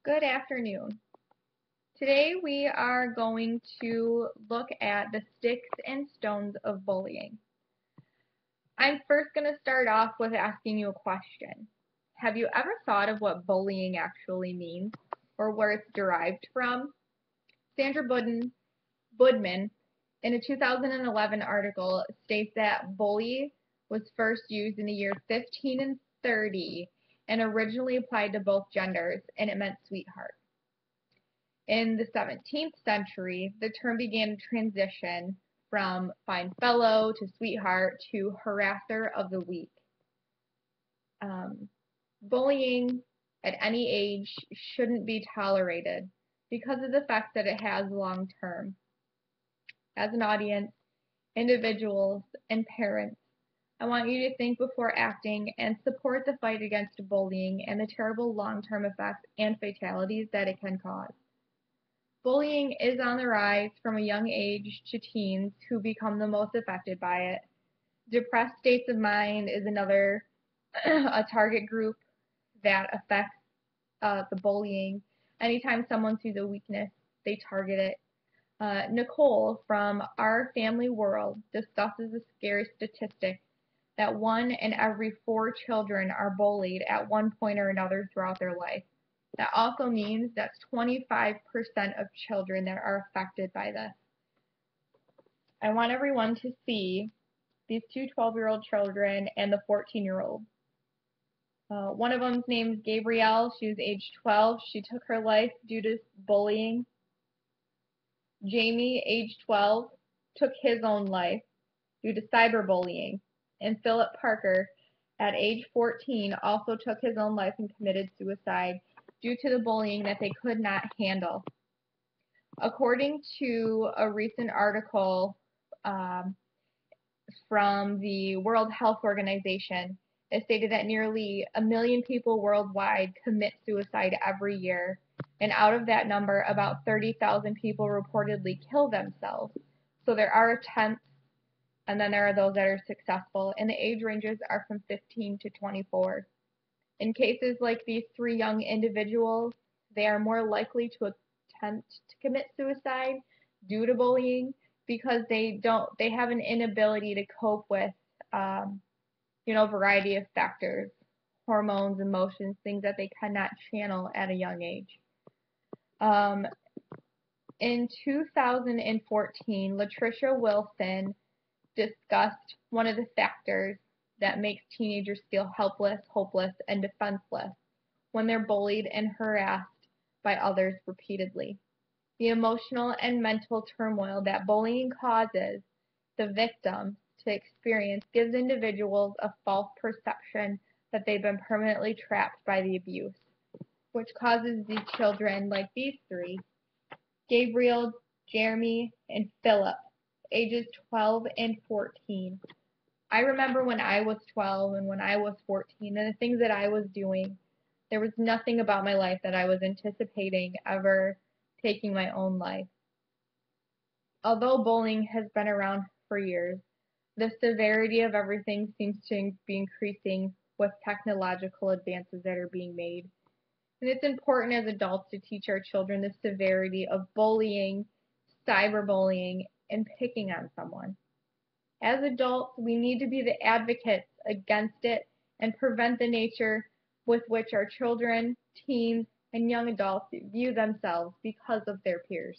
Good afternoon. Today we are going to look at the sticks and stones of bullying. I'm first going to start off with asking you a question. Have you ever thought of what bullying actually means or where it's derived from? Sandra Budman, in a 2011 article, states that bully was first used in the year 15 and 30 and originally applied to both genders, and it meant sweetheart. In the 17th century, the term began to transition from fine fellow to sweetheart to harasser of the weak. Bullying at any age shouldn't be tolerated because of the effects that it has long term. As an audience, individuals, and parents, I want you to think before acting and support the fight against bullying and the terrible long-term effects and fatalities that it can cause. Bullying is on the rise from a young age to teens who become the most affected by it. Depressed states of mind is another a target group that affects the bullying. Anytime someone sees a weakness, they target it. Nicole from Our Family World discusses a scary statistic that 1 in every 4 children are bullied at one point or another throughout their life. That also means that's 25% of children that are affected by this. I want everyone to see these two 12-year-old children and the 14-year-old. One of them's named Gabrielle. She was age 12. She took her life due to bullying. Jamie, age 12, took his own life due to cyberbullying. And Philip Parker, at age 14, also took his own life and committed suicide due to the bullying that they could not handle. According to a recent article from the World Health Organization, it stated that nearly 1 million people worldwide commit suicide every year, and out of that number, about 30,000 people reportedly kill themselves. So there are attempts, and then there are those that are successful, and the age ranges are from 15 to 24. In cases like these 3 young individuals, they are more likely to attempt to commit suicide due to bullying because they have an inability to cope with a variety of factors, hormones, emotions, things that they cannot channel at a young age. In 2014, Latricia Wilson discussed one of the factors that makes teenagers feel helpless, hopeless, and defenseless when they're bullied and harassed by others repeatedly. The emotional and mental turmoil that bullying causes the victim to experience gives individuals a false perception that they've been permanently trapped by the abuse, which causes the children like these 3, Gabriel, Jeremy, and Philip, ages 12 and 14. I remember when I was 12 and when I was 14 and the things that I was doing, there was nothing about my life that I was anticipating ever taking my own life. Although bullying has been around for years, the severity of everything seems to be increasing with technological advances that are being made. And it's important as adults to teach our children the severity of bullying, cyberbullying, and picking on someone. As adults, we need to be the advocates against it and prevent the nature with which our children, teens, and young adults view themselves because of their peers.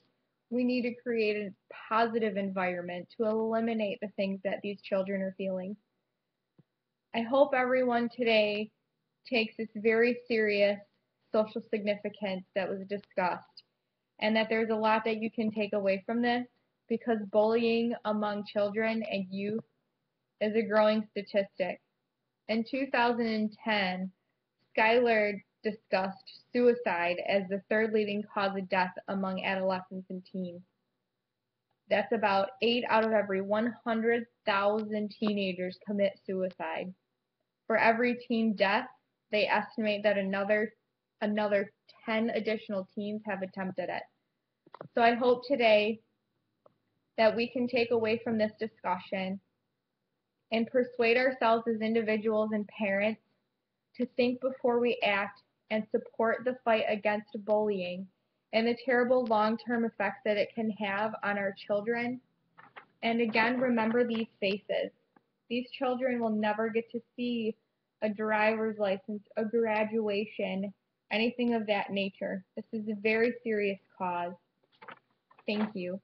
We need to create a positive environment to eliminate the things that these children are feeling. I hope everyone today takes this very serious social significance that was discussed, and that there's a lot that you can take away from this, because bullying among children and youth is a growing statistic. In 2010, Skylar discussed suicide as the 3rd leading cause of death among adolescents and teens. That's about 8 out of every 100,000 teenagers commit suicide. For every teen death, they estimate that another 10 additional teens have attempted it. So I hope today that we can take away from this discussion and persuade ourselves as individuals and parents to think before we act and support the fight against bullying and the terrible long-term effects that it can have on our children. And again, remember these faces. These children will never get to see a driver's license, a graduation, anything of that nature. This is a very serious cause. Thank you.